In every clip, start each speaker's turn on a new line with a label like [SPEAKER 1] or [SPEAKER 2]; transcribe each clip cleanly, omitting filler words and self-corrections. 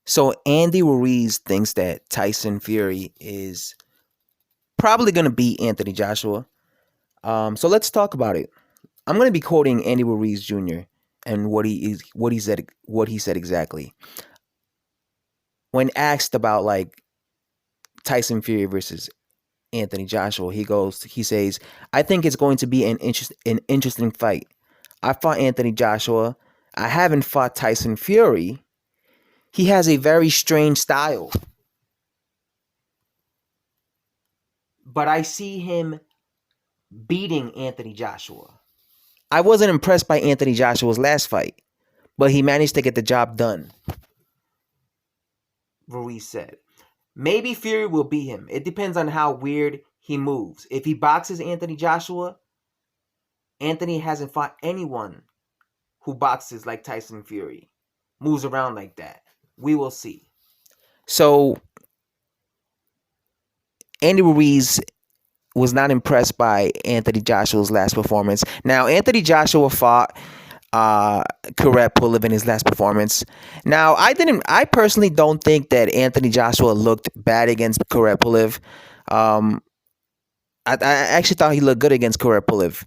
[SPEAKER 1] So Andy Ruiz thinks that Tyson Fury is probably going to beat Anthony Joshua. So let's talk about it. I'm going to be quoting Andy Ruiz Jr. and what he said exactly when asked about like Tyson Fury versus Anthony Joshua. He says, "I think it's going to be an interesting fight. I fought Anthony Joshua. I haven't fought Tyson Fury. He has a very strange style, but I see him beating Anthony Joshua. I wasn't impressed by Anthony Joshua's last fight, but he managed to get the job done," Ruiz said. "Maybe Fury will beat him. It depends on how weird he moves. If he boxes Anthony Joshua, Anthony hasn't fought anyone who boxes like Tyson Fury, moves around like that. We will see." So Andy Ruiz was not impressed by Anthony Joshua's last performance. Now, Anthony Joshua fought Kurat Pulev in his last performance. Now, I personally don't think that Anthony Joshua looked bad against Kurat Pulev. I actually thought he looked good against Kurat Pulev.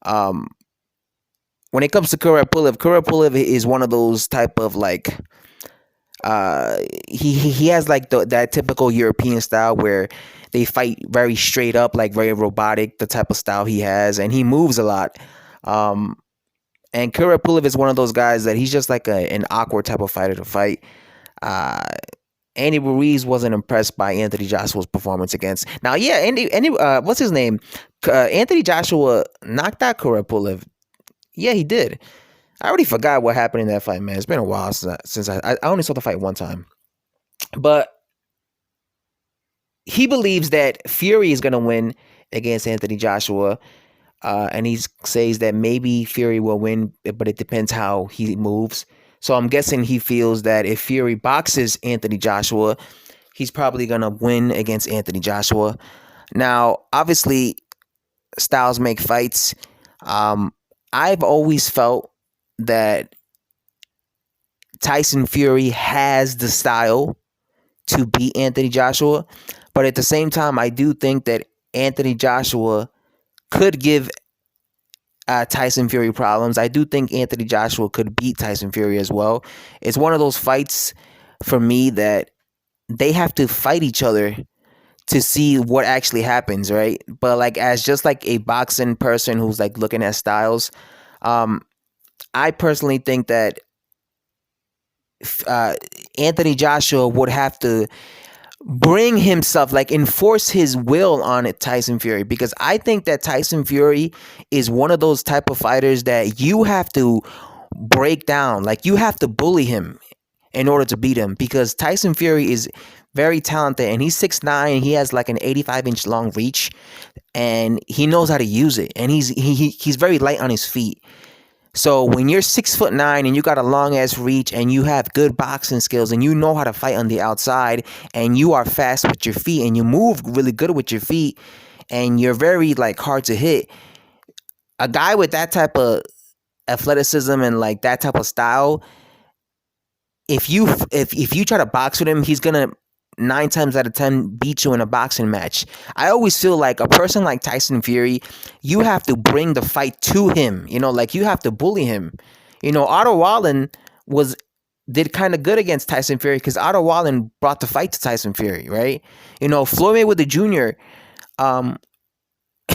[SPEAKER 1] When it comes to Kurat Pulev is one of those type of like he has like that typical European style where they fight very straight up, like very robotic, the type of style he has, and he moves a lot. And Kurat Pulev is one of those guys that he's just like an awkward type of fighter to fight. Andy Ruiz wasn't impressed by Anthony Joshua's performance against. Now, yeah, what's his name? Anthony Joshua knocked out Kurat Pulev. Yeah, he did. I already forgot what happened in that fight, man. It's been a while since I only saw the fight one time. But he believes that Fury is going to win against Anthony Joshua. And he says that maybe Fury will win, but it depends how he moves. So I'm guessing he feels that if Fury boxes Anthony Joshua, he's probably going to win against Anthony Joshua. Now, obviously, styles make fights. I've always felt that Tyson Fury has the style to beat Anthony Joshua. But at the same time, I do think that Anthony Joshua could give Tyson Fury problems. I do think Anthony Joshua could beat Tyson Fury as well. It's one of those fights for me that they have to fight each other to see what actually happens, right? But like as just like a boxing person who's like looking at styles, I personally think that Anthony Joshua would have to bring himself, like enforce his will on it, Tyson Fury, because I think that Tyson Fury is one of those type of fighters that you have to break down, like you have to bully him in order to beat him, because Tyson Fury is very talented and he's 6'9", he has like an 85-inch long reach and he knows how to use it, and he's very light on his feet. So when you're 6'9" and you got a long ass reach and you have good boxing skills and you know how to fight on the outside and you are fast with your feet and you move really good with your feet and you're very like hard to hit, a guy with that type of athleticism and like that type of style, if you try to box with him, he's gonna 9 times out of 10 beat you in a boxing match. I always feel like a person like Tyson Fury, you have to bring the fight to him. You know, like you have to bully him. You know, Otto Wallen did kind of good against Tyson Fury because Otto Wallen brought the fight to Tyson Fury, right? You know, Floyd Mayweather Jr.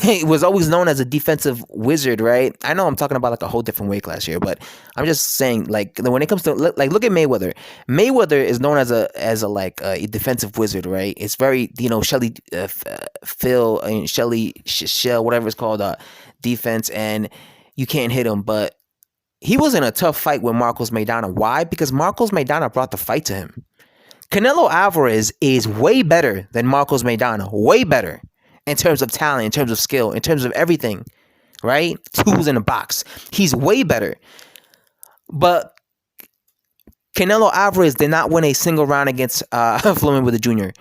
[SPEAKER 1] He was always known as a defensive wizard, right? I know I'm talking about like a whole different weight class here, but I'm just saying, like when it comes to like look at Mayweather. Mayweather is known as a like a defensive wizard, right? It's very Shelly Phil and Shelly Shell, whatever it's called, defense, and you can't hit him. But he was in a tough fight with Marcos Maidana. Why? Because Marcos Maidana brought the fight to him. Canelo Alvarez is way better than Marcos Maidana, way better. In terms of talent, in terms of skill, in terms of everything, right? Tools in the box. He's way better. But Canelo Alvarez did not win a single round against Floyd Mayweather Jr.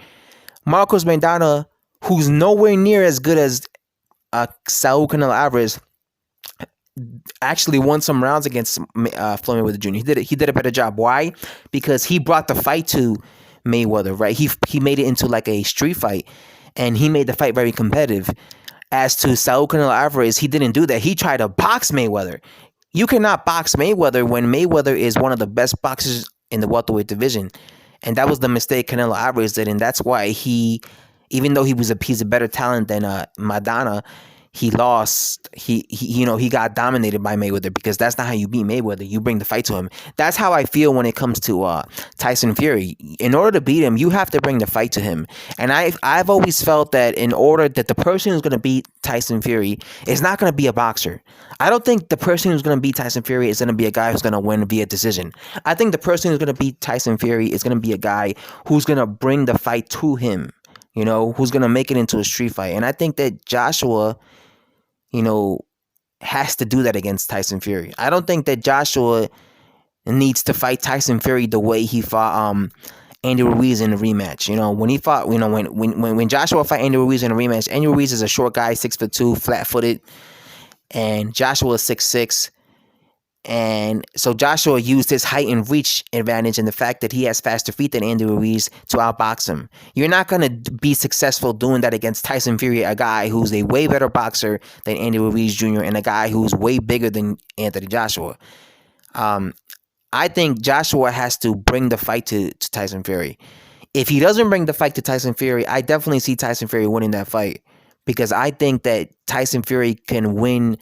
[SPEAKER 1] Marcos Maidana, who's nowhere near as good as Saul Canelo Alvarez, actually won some rounds against Floyd Mayweather Jr. He did a better job. Why? Because he brought the fight to Mayweather, right? He made it into like a street fight, and he made the fight very competitive. As to Saul Canelo Alvarez, he didn't do that. He tried to box Mayweather. You cannot box Mayweather when Mayweather is one of the best boxers in the welterweight division, and that was the mistake Canelo Alvarez did, and that's why even though he's a better talent than Madonna, he lost. He got dominated by Mayweather, because that's not how you beat Mayweather. You bring the fight to him. That's how I feel when it comes to Tyson Fury. In order to beat him, you have to bring the fight to him. And I've always felt that in order that the person who's going to beat Tyson Fury is not going to be a boxer. I don't think the person who's going to beat Tyson Fury is going to be a guy who's going to win via decision. I think the person who's going to beat Tyson Fury is going to be a guy who's going to bring the fight to him. Who's going to make it into a street fight. And I think that Joshua, has to do that against Tyson Fury. I don't think that Joshua needs to fight Tyson Fury the way he fought Andy Ruiz in the rematch. When he fought, when Joshua fought Andy Ruiz in a rematch, Andy Ruiz is a short guy, 6'2", flat-footed, and Joshua is 6'6". And so Joshua used his height and reach advantage and the fact that he has faster feet than Andy Ruiz to outbox him. You're not going to be successful doing that against Tyson Fury, a guy who's a way better boxer than Andy Ruiz Jr. and a guy who's way bigger than Anthony Joshua. I think Joshua has to bring the fight to Tyson Fury. If he doesn't bring the fight to Tyson Fury, I definitely see Tyson Fury winning that fight, because I think that Tyson Fury can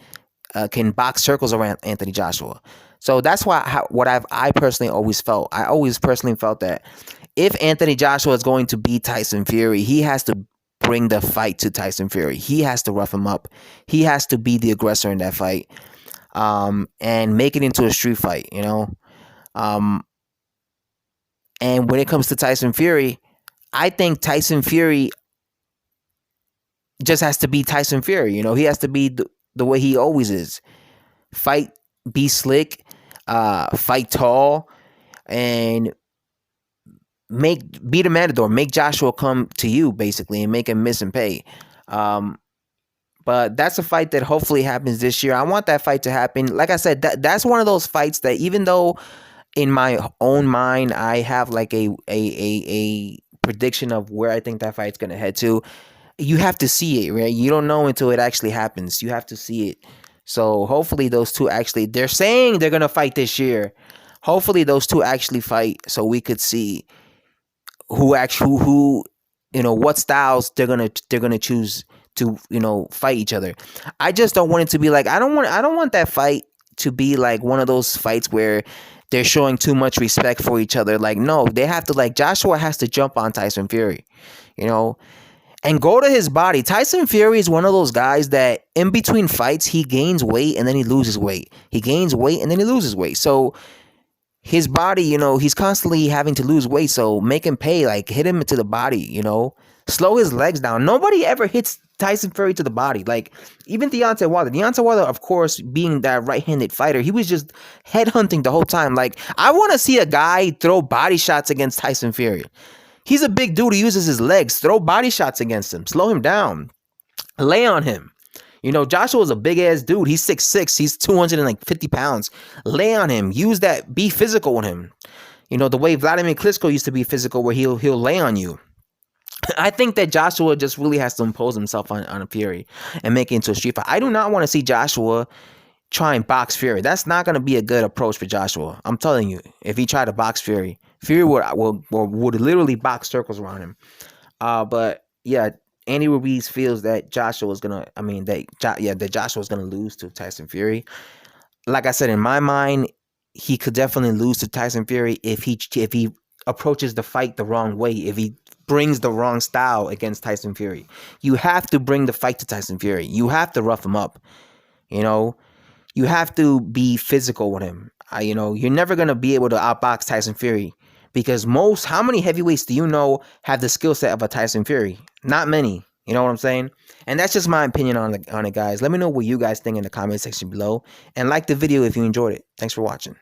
[SPEAKER 1] box circles around Anthony Joshua. So that's what I personally always felt. I always personally felt that if Anthony Joshua is going to beat Tyson Fury, he has to bring the fight to Tyson Fury. He has to rough him up. He has to be the aggressor in that fight, and make it into a street fight, And when it comes to Tyson Fury, I think Tyson Fury just has to be Tyson Fury. He has to be the way he always is. Fight, be slick, fight tall, and be the matador. Make Joshua come to you, basically, and make him miss and pay. But that's a fight that hopefully happens this year. I want that fight to happen. Like I said, that's one of those fights that, even though in my own mind I have like a prediction of where I think that fight's gonna head to, you have to see it, right? You don't know until it actually happens. You have to see it. So hopefully those two actually, they're saying they're going to fight this year. Hopefully those two actually fight, so we could see who what styles they're going to choose to, fight each other. I just don't want it to be like, I don't want that fight to be like one of those fights where they're showing too much respect for each other. Like, no, they have to, like, Joshua has to jump on Tyson Fury, and go to his body. Tyson Fury is one of those guys that in between fights, he gains weight and then he loses weight. He gains weight and then he loses weight. So his body, he's constantly having to lose weight. So make him pay, like hit him to the body, slow his legs down. Nobody ever hits Tyson Fury to the body. Like even Deontay Wilder. Deontay Wilder, of course, being that right-handed fighter, he was just headhunting the whole time. Like, I want to see a guy throw body shots against Tyson Fury. He's a big dude. He uses his legs. Throw body shots against him. Slow him down. Lay on him. Joshua's a big-ass dude. He's 6'6". He's 250 pounds. Lay on him. Use that. Be physical with him. The way Vladimir Klitschko used to be physical, where he'll lay on you. I think that Joshua just really has to impose himself on Fury and make it into a street fight. I do not want to see Joshua try and box Fury. That's not going to be a good approach for Joshua. I'm telling you, if he tried to box Fury would literally box circles around him. But yeah, Andy Ruiz feels that Joshua's gonna lose to Tyson Fury. Like I said, in my mind, he could definitely lose to Tyson Fury if he approaches the fight the wrong way, if he brings the wrong style against Tyson Fury. You have to bring the fight to Tyson Fury. You have to rough him up. You have to be physical with him. You're never going to be able to outbox Tyson Fury, because how many heavyweights do you know have the skill set of a Tyson Fury? Not many. You know what I'm saying? And that's just my opinion on it, guys. Let me know what you guys think in the comment section below. And like the video if you enjoyed it. Thanks for watching.